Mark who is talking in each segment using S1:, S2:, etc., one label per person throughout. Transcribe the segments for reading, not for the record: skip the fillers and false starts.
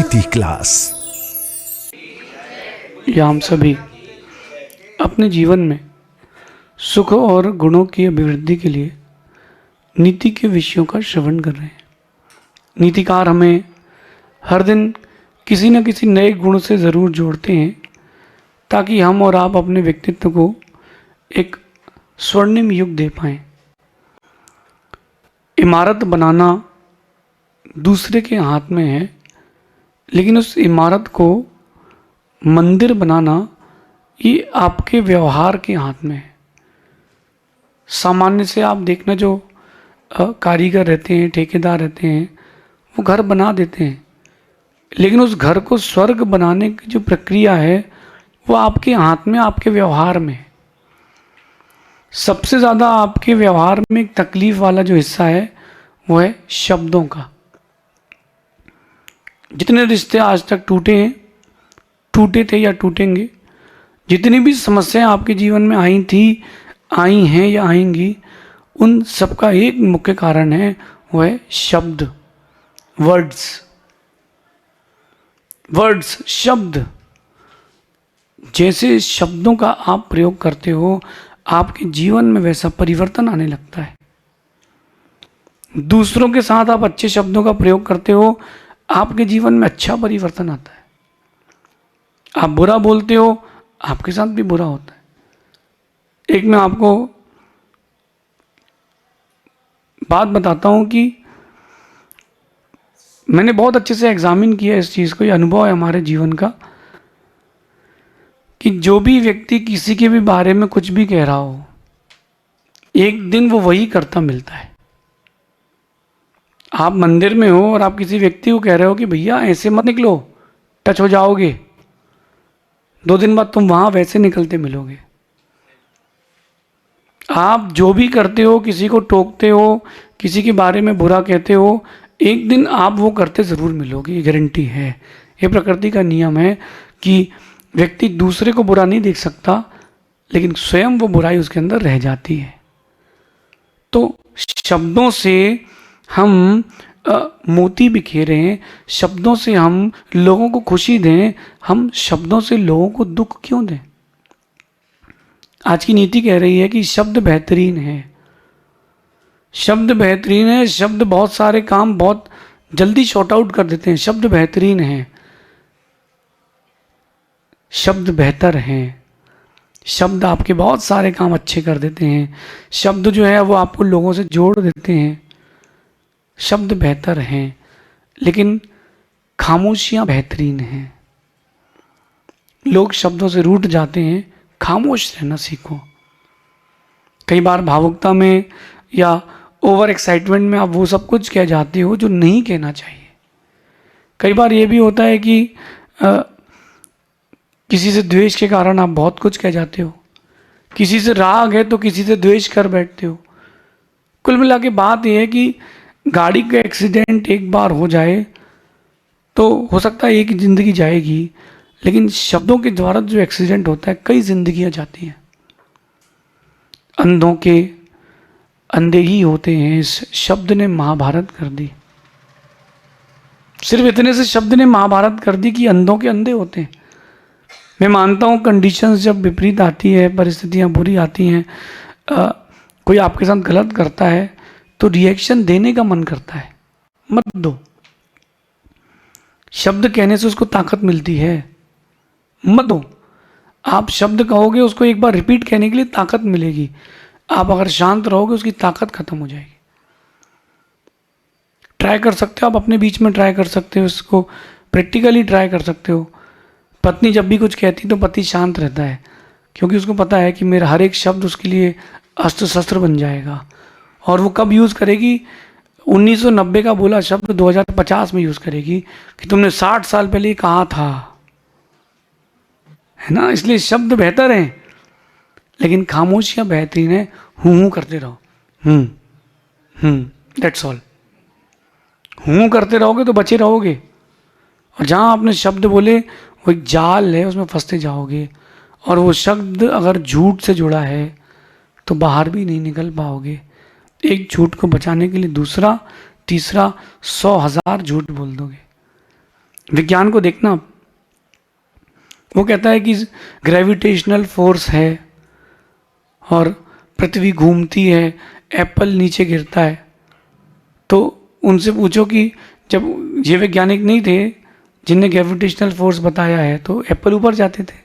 S1: नीति क्लास।
S2: या हम सभी अपने जीवन में सुख और गुणों की अभिवृद्धि के लिए नीति के विषयों का श्रवण कर रहे हैं। नीतिकार हमें हर दिन किसी न किसी नए गुण से ज़रूर जोड़ते हैं ताकि हम और आप अपने व्यक्तित्व को एक स्वर्णिम युग दे पाएं। इमारत बनाना दूसरे के हाथ में है, लेकिन उस इमारत को मंदिर बनाना ये आपके व्यवहार के हाथ में है। सामान्य से आप देखना, जो कारीगर रहते हैं, ठेकेदार रहते हैं, वो घर बना देते हैं, लेकिन उस घर को स्वर्ग बनाने की जो प्रक्रिया है वो आपके हाथ में, आपके व्यवहार में है। सबसे ज़्यादा आपके व्यवहार में एक तकलीफ वाला जो हिस्सा है वो है शब्दों का। जितने रिश्ते आज तक टूटे थे या टूटेंगे, जितनी भी समस्याएं आपके जीवन में आई थी, आई हैं या आएंगी, उन सबका एक मुख्य कारण है, वो है शब्द, वर्ड्स, शब्द। जैसे शब्दों का आप प्रयोग करते हो, आपके जीवन में वैसा परिवर्तन आने लगता है। दूसरों के साथ आप अच्छे शब्दों का प्रयोग करते हो, आपके जीवन में अच्छा परिवर्तन आता है। आप बुरा बोलते हो, आपके साथ भी बुरा होता है। एक मैं आपको बात बताता हूं कि मैंने बहुत अच्छे से एग्जामिन किया इस चीज़ को, ये अनुभव है हमारे जीवन का, कि जो भी व्यक्ति किसी के भी बारे में कुछ भी कह रहा हो, एक दिन वो वही करता मिलता है। आप मंदिर में हो और आप किसी व्यक्ति को कह रहे हो कि भैया ऐसे मत निकलो, टच हो जाओगे, 2 दिन बाद तुम वहां वैसे निकलते मिलोगे। आप जो भी करते हो, किसी को टोकते हो, किसी के बारे में बुरा कहते हो, एक दिन आप वो करते ज़रूर मिलोगे, ये गारंटी है। ये प्रकृति का नियम है कि व्यक्ति दूसरे को बुरा नहीं देख सकता, लेकिन स्वयं वो बुराई उसके अंदर रह जाती है। तो शब्दों से हम मोती बिखेरें, शब्दों से हम लोगों को खुशी दें, हम शब्दों से लोगों को दुख क्यों दें? आज की नीति कह रही है कि शब्द बेहतरीन है, शब्द बेहतरीन है, शब्द बहुत सारे काम बहुत जल्दी शॉर्ट आउट कर देते हैं। शब्द बेहतरीन है, शब्द बेहतर हैं, शब्द आपके बहुत सारे काम अच्छे कर देते हैं। शब्द जो है वो आपको लोगों से जोड़ देते हैं। शब्द बेहतर हैं, लेकिन खामोशियां बेहतरीन हैं। लोग शब्दों से रूठ जाते हैं, खामोश रहना सीखो। कई बार भावुकता में या ओवर एक्साइटमेंट में आप वो सब कुछ कह जाते हो जो नहीं कहना चाहिए। कई बार ये भी होता है कि किसी से द्वेष के कारण आप बहुत कुछ कह जाते हो, किसी से राग है तो किसी से द्वेष कर बैठते हो। कुल मिला के बात यह है कि गाड़ी का एक्सीडेंट एक बार हो जाए तो हो सकता है एक ही जिंदगी जाएगी, लेकिन शब्दों के द्वारा जो एक्सीडेंट होता है, कई जिंदगियां जाती हैं। अंधों के अंधे ही होते हैं, इस शब्द ने महाभारत कर दी। सिर्फ इतने से शब्द ने महाभारत कर दी कि अंधों के अंधे होते हैं। मैं मानता हूँ कंडीशंस जब विपरीत आती है, परिस्थितियाँ बुरी आती हैं, कोई आपके साथ गलत करता है तो रिएक्शन देने का मन करता है, मत दो। शब्द कहने से उसको ताकत मिलती है, मत दो। आप शब्द कहोगे, उसको एक बार रिपीट कहने के लिए ताकत मिलेगी। आप अगर शांत रहोगे, उसकी ताकत खत्म हो जाएगी। ट्राई कर सकते हो, आप अपने बीच में ट्राई कर सकते हो, इसको प्रैक्टिकली ट्राई कर सकते हो। पत्नी जब भी कुछ कहती तो पति शांत रहता है, क्योंकि उसको पता है कि मेरा हर एक शब्द उसके लिए अस्त्र शस्त्र बन जाएगा। और वो कब यूज़ करेगी? 1990 का बोला शब्द 2050 में यूज़ करेगी कि तुमने 60 साल पहले कहा था, है ना। इसलिए शब्द बेहतर हैं, लेकिन खामोशियाँ बेहतरीन है। हूँ करते रहो, दैट्स ऑल। हूँ करते रहोगे तो बचे रहोगे, और जहाँ आपने शब्द बोले वो एक जाल है, उसमें फंसते जाओगे। और वो शब्द अगर झूठ से जुड़ा है तो बाहर भी नहीं निकल पाओगे। एक झूठ को बचाने के लिए दूसरा, तीसरा, 100,000 झूठ बोल दोगे। विज्ञान को देखना आप। वो कहता है कि ग्रेविटेशनल फोर्स है और पृथ्वी घूमती है, एप्पल नीचे गिरता है। तो उनसे पूछो कि जब ये वैज्ञानिक नहीं थे जिनने ग्रेविटेशनल फोर्स बताया है तो एप्पल ऊपर जाते थे।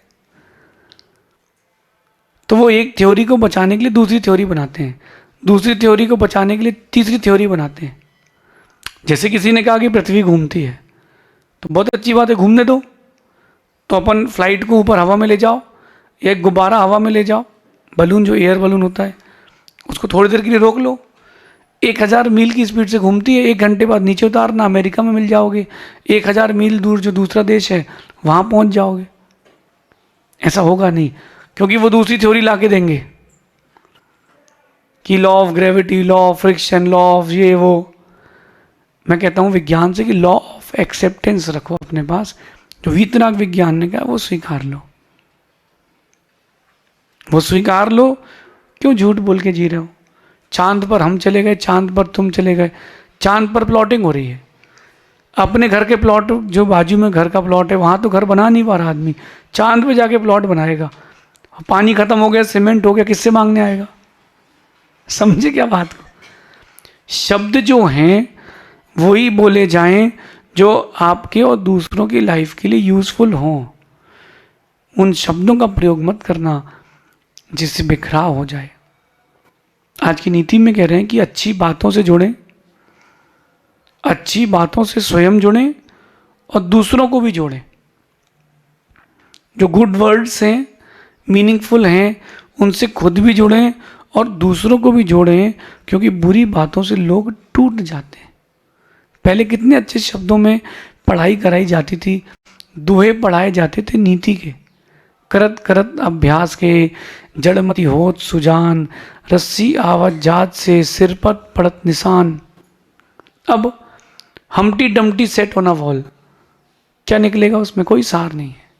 S2: तो वो एक थ्योरी को बचाने के लिए दूसरी थ्योरी बनाते हैं, दूसरी थ्योरी को बचाने के लिए तीसरी थ्योरी बनाते हैं। जैसे किसी ने कहा कि पृथ्वी घूमती है, तो बहुत अच्छी बात है, घूमने दो। तो अपन फ्लाइट को ऊपर हवा में ले जाओ, एक गुब्बारा हवा में ले जाओ, बलून जो एयर बलून होता है उसको थोड़ी देर के लिए रोक लो, 1000 मील की स्पीड से घूमती है, 1 घंटे बाद नीचे उतारना, अमेरिका में मिल जाओगे, 1000 मील दूर जो दूसरा देश है वहाँ पहुँच जाओगे। ऐसा होगा नहीं, क्योंकि वो दूसरी थ्योरी ला के देंगे कि law of gravity, law of friction, law of ये वो। मैं कहता हूँ विज्ञान से कि लॉ ऑफ एक्सेप्टेंस रखो अपने पास, जो वीतराग विज्ञान ने कहा वो स्वीकार लो, वो स्वीकार लो। क्यों झूठ बोल के जी रहे हो? चांद पर हम चले गए, चांद पर तुम चले गए, चांद पर प्लॉटिंग हो रही है। अपने घर के प्लॉट, जो बाजू में घर का प्लॉट है वहाँ तो घर बना नहीं पा रहा आदमी, चांद पे जाके प्लॉट बनाएगा। पानी खत्म हो गया, सीमेंट हो गया, किससे मांगने आएगा? समझे क्या बात को? शब्द जो हैं वही बोले जाएं जो आपके और दूसरों की लाइफ के लिए यूजफुल हों। उन शब्दों का प्रयोग मत करना जिससे बिखराव हो जाए। आज की नीति में कह रहे हैं कि अच्छी बातों से जुड़ें, अच्छी बातों से स्वयं जुड़ें और दूसरों को भी जोड़ें। जो गुड वर्ड्स हैं, मीनिंगफुल हैं, उनसे खुद भी जुड़ें और दूसरों को भी जोड़ें, क्योंकि बुरी बातों से लोग टूट जाते हैं। पहले कितने अच्छे शब्दों में पढ़ाई कराई जाती थी, दोहे पढ़ाए जाते थे नीति के, करत करत अभ्यास के, जड़मती होत सुजान, रस्सी आवत जात से सिर पर पड़त निशान। अब हमटी डमटी सेट होना वॉल, क्या निकलेगा उसमें? कोई सार नहीं है।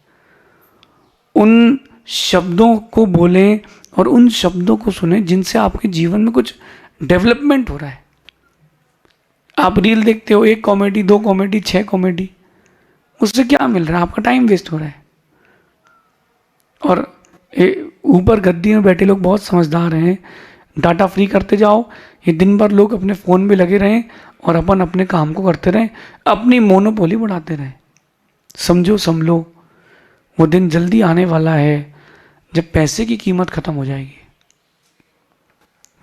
S2: उन शब्दों को बोलें और उन शब्दों को सुने जिनसे आपके जीवन में कुछ डेवलपमेंट हो रहा है। आप रील देखते हो, 1 कॉमेडी, 2 कॉमेडी, 6 कॉमेडी, उससे क्या मिल रहा है? आपका टाइम वेस्ट हो रहा है। और ऊपर गद्दी में बैठे लोग बहुत समझदार हैं, डाटा फ्री करते जाओ, ये दिन भर लोग अपने फ़ोन में लगे रहें और अपन अपने काम को करते रहें, अपनी मोनोपोली बढ़ाते रहें। समझो संभलो, वो दिन जल्दी आने वाला है जब पैसे की कीमत ख़त्म हो जाएगी।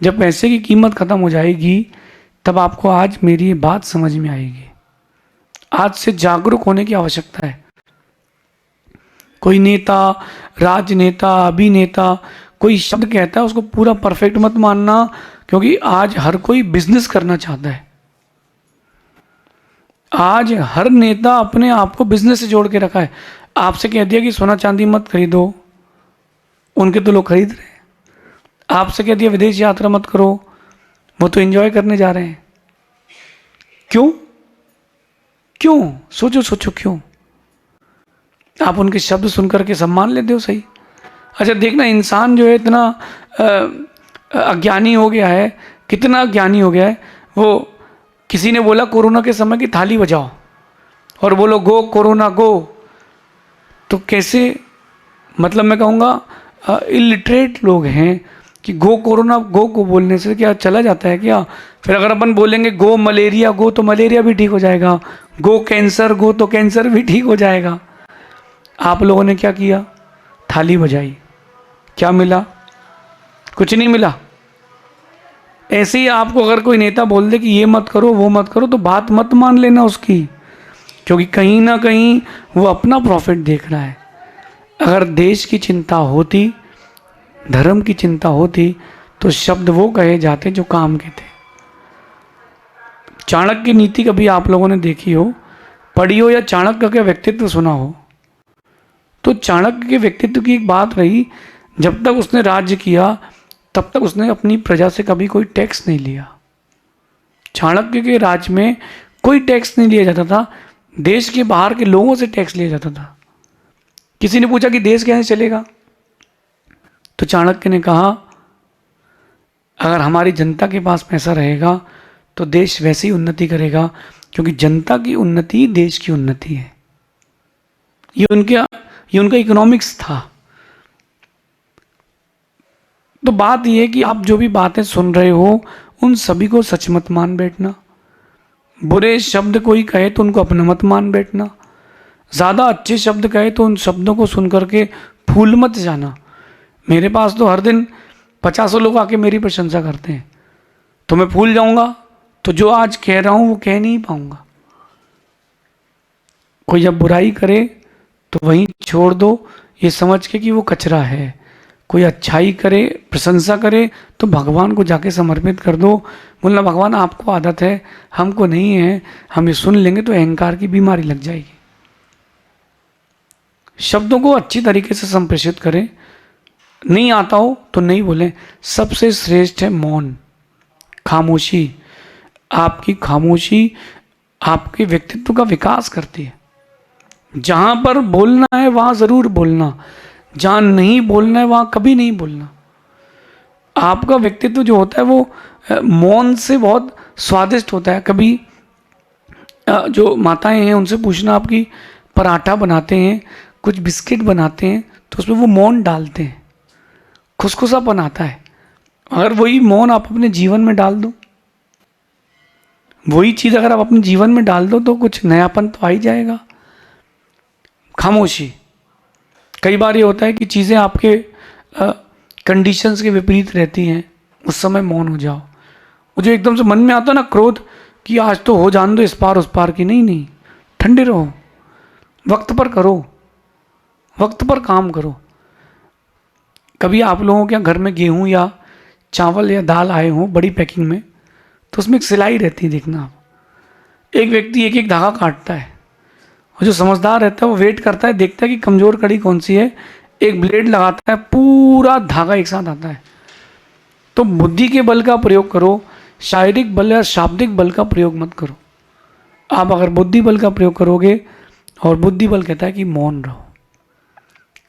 S2: जब पैसे की कीमत ख़त्म हो जाएगी तब आपको आज मेरी ये बात समझ में आएगी। आज से जागरूक होने की आवश्यकता है। कोई नेता, राजनेता, अभिनेता कोई शब्द कहता है उसको पूरा परफेक्ट मत मानना, क्योंकि आज हर कोई बिजनेस करना चाहता है। आज हर नेता अपने आप को बिजनेस से जोड़ के रखा है। आपसे कह दिया कि सोना चांदी मत खरीदो, उनके तो लोग खरीद रहे हैं। आपसे कह दिया विदेश यात्रा मत करो, वो तो एंजॉय करने जा रहे हैं। क्यों? क्यों? सोचो सोचो, क्यों? आप उनके शब्द सुनकर के सम्मान लेते हो, सही। अच्छा देखना, इंसान जो है इतना अज्ञानी हो गया है, कितना अज्ञानी हो गया है। वो किसी ने बोला कोरोना के समय की थाली बजाओ और बोलो गो कोरोना गो, तो कैसे, मतलब मैं कहूँगा इलिटरेट लोग हैं कि गो कोरोना गो को बोलने से क्या चला जाता है क्या? फिर अगर अपन बोलेंगे गो मलेरिया गो, तो मलेरिया भी ठीक हो जाएगा, गो कैंसर गो, तो कैंसर भी ठीक हो जाएगा। आप लोगों ने क्या किया? थाली बजाई, क्या मिला? कुछ नहीं मिला। ऐसे ही आपको अगर कोई नेता बोल दे कि ये मत करो वो मत करो, तो बात मत मान लेना उसकी, क्योंकि कहीं ना कहीं वो अपना प्रॉफिट देख रहा है। अगर देश की चिंता होती, धर्म की चिंता होती, तो शब्द वो कहे जाते जो काम के थे। चाणक्य की नीति कभी आप लोगों ने देखी हो, पढ़ी हो, या चाणक्य का व्यक्तित्व सुना हो, तो चाणक्य के व्यक्तित्व की एक बात रही, जब तक उसने राज्य किया तब तक उसने अपनी प्रजा से कभी कोई टैक्स नहीं लिया। चाणक्य के राज्य में कोई टैक्स नहीं लिया जाता था, देश के बाहर के लोगों से टैक्स लिया जाता था। किसी ने पूछा कि देश कैसे चलेगा, तो चाणक्य ने कहा अगर हमारी जनता के पास पैसा रहेगा तो देश वैसे ही उन्नति करेगा, क्योंकि जनता की उन्नति देश की उन्नति है। ये उनका इकोनॉमिक्स था। तो बात यह है कि आप जो भी बातें सुन रहे हो उन सभी को सच मत मान बैठना। बुरे शब्द कोई कहे तो उनको अपना मत मान बैठना। ज़्यादा अच्छे शब्द कहे तो उन शब्दों को सुन करके फूल मत जाना। मेरे पास तो हर दिन 50 लोग आके मेरी प्रशंसा करते हैं, तो मैं फूल जाऊंगा तो जो आज कह रहा हूं वो कह नहीं पाऊंगा। कोई जब बुराई करे तो वहीं छोड़ दो, ये समझ के कि वो कचरा है। कोई अच्छाई करे, प्रशंसा करे तो भगवान को जाके समर्पित कर दो। बोलना भगवान आपको आदत है, हमको नहीं है, हम ये सुन लेंगे तो अहंकार की बीमारी लग जाएगी। शब्दों को अच्छी तरीके से संप्रेषित करें। नहीं आता हो तो नहीं बोलें। सबसे श्रेष्ठ है मौन, खामोशी। आपकी खामोशी आपके व्यक्तित्व का विकास करती है। जहां पर बोलना है वहां जरूर बोलना, जहां नहीं बोलना है वहां कभी नहीं बोलना। आपका व्यक्तित्व जो होता है वो मौन से बहुत स्वादिष्ट होता है। कभी जो माताएं हैं उनसे पूछना, आपकी पराठा बनाते हैं, कुछ बिस्किट बनाते हैं तो उसमें वो मौन डालते हैं, खुसखुसापन आता है। अगर वही मौन आप अपने जीवन में डाल दो, वही चीज़ अगर आप अपने जीवन में डाल दो तो कुछ नयापन तो आ ही जाएगा। खामोशी। कई बार ये होता है कि चीज़ें आपके कंडीशंस के विपरीत रहती हैं, उस समय मौन हो जाओ। वो जो एकदम से मन में आता है ना क्रोध कि आज तो हो जान दो इस पार उस पार की, नहीं, ठंडे रहो, वक्त पर करो, वक्त पर काम करो। कभी आप लोगों के घर में गेहूं या चावल या दाल आए हों बड़ी पैकिंग में, तो उसमें एक सिलाई रहती है, देखना आप। एक व्यक्ति एक एक धागा काटता है, और जो समझदार रहता है वो वेट करता है, देखता है कि कमज़ोर कड़ी कौन सी है, एक ब्लेड लगाता है, पूरा धागा एक साथ आता है। तो बुद्धि के बल का प्रयोग करो, शारीरिक बल या शाब्दिक बल का प्रयोग मत करो। आप अगर बुद्धि बल का प्रयोग करोगे, और बुद्धि बल कहता है कि मौन रहो,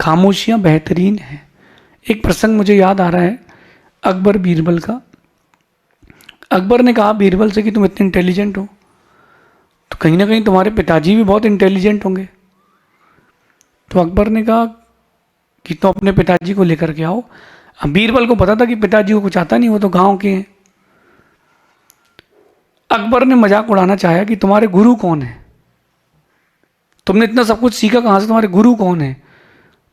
S2: खामोशियाँ बेहतरीन हैं। एक प्रसंग मुझे याद आ रहा है अकबर बीरबल का। अकबर ने कहा बीरबल से कि तुम इतने इंटेलिजेंट हो, तो कहीं ना कहीं तुम्हारे पिताजी भी बहुत इंटेलिजेंट होंगे। तो अकबर ने कहा कि तुम अपने पिताजी को लेकर के आओ। अब बीरबल को पता था कि पिताजी को कुछ आता नहीं, वो तो गांव के हैं। अकबर ने मजाक उड़ाना चाहा कि तुम्हारे गुरु कौन है, तुमने इतना सब कुछ सीखा कहाँ से, तुम्हारे गुरु कौन है।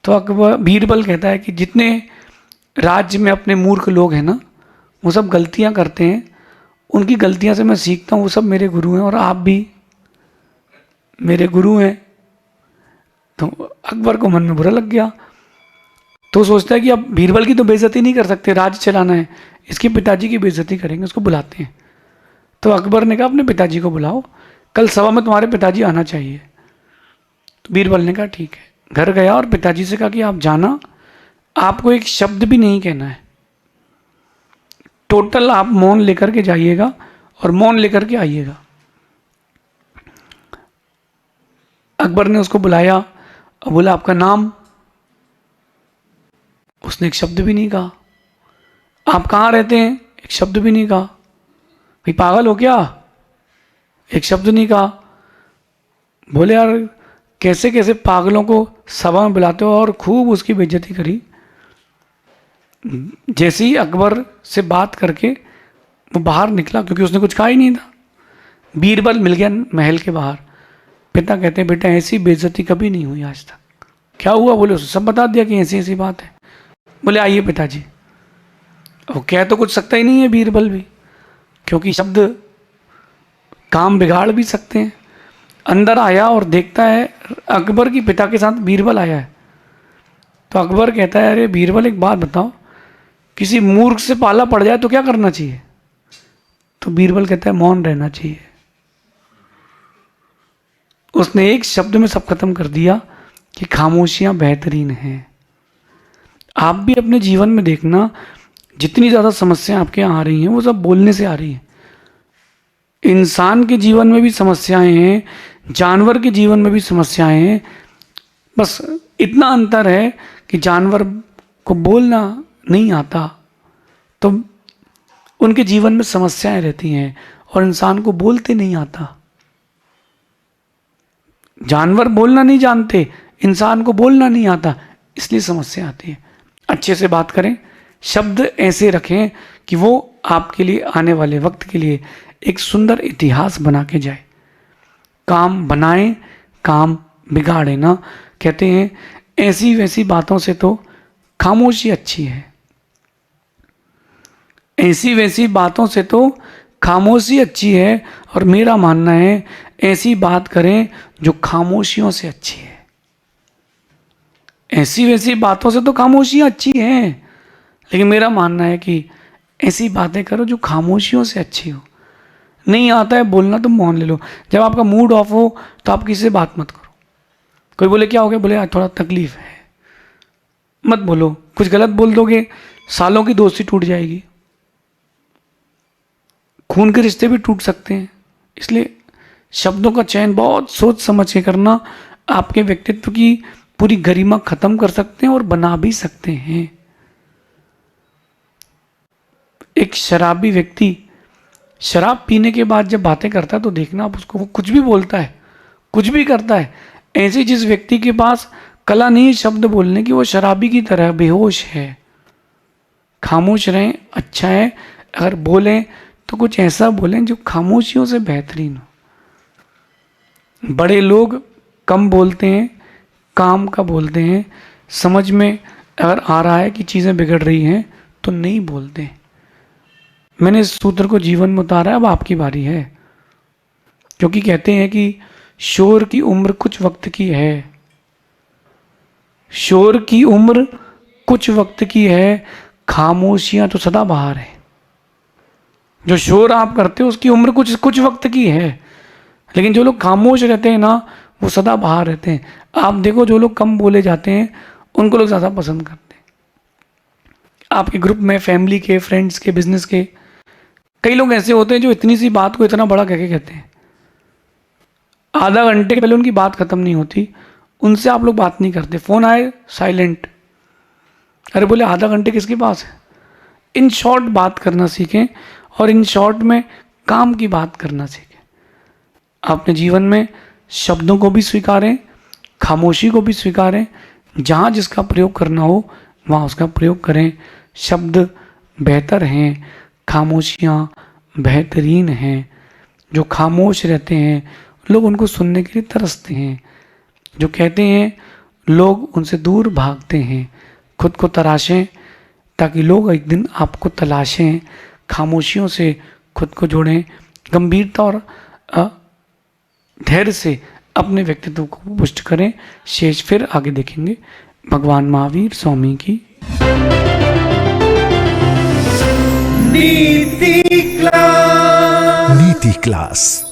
S2: तो अकबर बीरबल कहता है कि जितने राज्य में अपने मूर्ख लोग हैं ना, वो सब गलतियाँ करते हैं, उनकी गलतियाँ से मैं सीखता हूँ, वो सब मेरे गुरु हैं, और आप भी मेरे गुरु हैं। तो अकबर को मन में बुरा लग गया। तो सोचता है कि अब बीरबल की तो बेइज्जती नहीं कर सकते, राज्य चलाना है, इसके पिताजी की बेइज्जती करेंगे। उसको बुलाते हैं। तो अकबर ने कहा अपने पिताजी को बुलाओ, कल सभा में तुम्हारे पिताजी आना चाहिए। तो बीरबल ने कहा ठीक है। घर गया और पिताजी से कहा कि आप जाना, आपको एक शब्द भी नहीं कहना है, टोटल आप मौन लेकर के जाइएगा और मौन लेकर के आइएगा। अकबर ने उसको बुलाया और बोला आपका नाम। उसने एक शब्द भी नहीं कहा। आप कहाँ रहते हैं, एक शब्द भी नहीं कहा। भाई पागल हो क्या, एक शब्द नहीं कहा। बोले यार कैसे कैसे पागलों को सभा में बुलाते हो, और खूब उसकी बेइज्जती करी। जैसे ही अकबर से बात करके वो बाहर निकला, क्योंकि उसने कुछ कहा ही नहीं था, बीरबल मिल गया महल के बाहर। पिता कहते हैं बेटा ऐसी बेइज्जती कभी नहीं हुई आज तक। क्या हुआ, बोले उसने सब बता दिया कि ऐसी ऐसी बात है। बोले आइए पिताजी। वो कह तो कुछ सकता ही नहीं है बीरबल भी, क्योंकि शब्द काम बिगाड़ भी सकते हैं। अंदर आया और देखता है अकबर की पिता के साथ बीरबल आया है। तो अकबर कहता है अरे बीरबल एक बात बताओ, किसी मूर्ख से पाला पड़ जाए तो क्या करना चाहिए। तो बीरबल कहता है मौन रहना चाहिए। उसने एक शब्द में सब खत्म कर दिया कि खामोशियां बेहतरीन हैं। आप भी अपने जीवन में देखना, जितनी ज़्यादा समस्याएं आपके यहाँ आ रही हैं वो सब बोलने से आ रही हैं। इंसान के जीवन में भी समस्याएं हैं, जानवर के जीवन में भी समस्याएं हैं। बस इतना अंतर है कि जानवर को बोलना नहीं आता तो उनके जीवन में समस्याएं रहती हैं, और इंसान को बोलते नहीं आता। जानवर बोलना नहीं जानते, इंसान को बोलना नहीं आता, इसलिए समस्या आती है। अच्छे से बात करें, शब्द ऐसे रखें कि वो आपके लिए आने वाले वक्त के लिए एक सुंदर इतिहास बना के जाए। काम बनाएं, काम बिगाड़े ना। कहते हैं ऐसी वैसी बातों से तो खामोशी अच्छी है, ऐसी वैसी बातों से तो खामोशी अच्छी है। और मेरा मानना है ऐसी बात करें जो खामोशियों से अच्छी है। ऐसी वैसी बातों से तो खामोशियाँ अच्छी हैं, लेकिन मेरा मानना है कि ऐसी बातें करो जो खामोशियों से अच्छी हो। नहीं आता है बोलना तो मौन ले लो। जब आपका मूड ऑफ हो तो आप किसी से बात मत करो। कोई बोले क्या हो गया, बोले आज थोड़ा तकलीफ है, मत बोलो। कुछ गलत बोल दोगे, सालों की दोस्ती टूट जाएगी, खून के रिश्ते भी टूट सकते हैं। इसलिए शब्दों का चयन बहुत सोच समझ के करना आपके व्यक्तित्व की पूरी गरिमा खत्म कर सकते हैं और बना भी सकते हैं। एक शराबी व्यक्ति शराब पीने के बाद जब बातें करता है तो देखना आप उसको, वो कुछ भी बोलता है, कुछ भी करता है। ऐसे जिस व्यक्ति के पास कला नहीं है शब्द बोलने की, वो शराबी की तरह बेहोश है। खामोश रहें, अच्छा है। अगर बोलें तो कुछ ऐसा बोलें जो खामोशियों से बेहतरीन हो। बड़े लोग कम बोलते हैं, काम का बोलते हैं। समझ में अगर आ रहा है कि चीज़ें बिगड़ रही हैं तो नहीं बोलते हैं। मैंने इस सूत्र को जीवन में उतारा, अब आपकी बारी है। क्योंकि कहते हैं कि शोर की उम्र कुछ वक्त की है, शोर की उम्र कुछ वक्त की है, खामोशियां तो सदा बाहर है। जो शोर आप करते हो उसकी उम्र कुछ वक्त की है, लेकिन जो लोग खामोश रहते हैं ना वो सदा बाहर रहते हैं। आप देखो जो लोग कम बोले जाते हैं उनको लोग ज़्यादा पसंद करते हैं। आपके ग्रुप में, फैमिली के, फ्रेंड्स के, बिजनेस के कई लोग ऐसे होते हैं जो इतनी सी बात को इतना बड़ा कह के कहते हैं। आधा घंटे के पहले उनकी बात खत्म नहीं होती, उनसे आप लोग बात नहीं करते। फ़ोन आए साइलेंट, अरे बोले आधा घंटे किसके पास है। इन शॉर्ट बात करना सीखें और इन शॉर्ट में काम की बात करना सीखें। अपने जीवन में शब्दों को भी स्वीकारें, खामोशी को भी स्वीकारें। जहाँ जिसका प्रयोग करना हो वहाँ उसका प्रयोग करें। शब्द बेहतर हैं, खामोशियाँ बेहतरीन हैं। जो खामोश रहते हैं लोग उनको सुनने के लिए तरसते हैं। जो कहते हैं लोग उनसे दूर भागते हैं। खुद को तराशें ताकि लोग एक दिन आपको तलाशें। खामोशियों से खुद को जोड़ें। गंभीरता और धैर्य से अपने व्यक्तित्व को पुष्ट करें। शेष फिर आगे देखेंगे। भगवान महावीर स्वामी की
S1: नीति क्लास।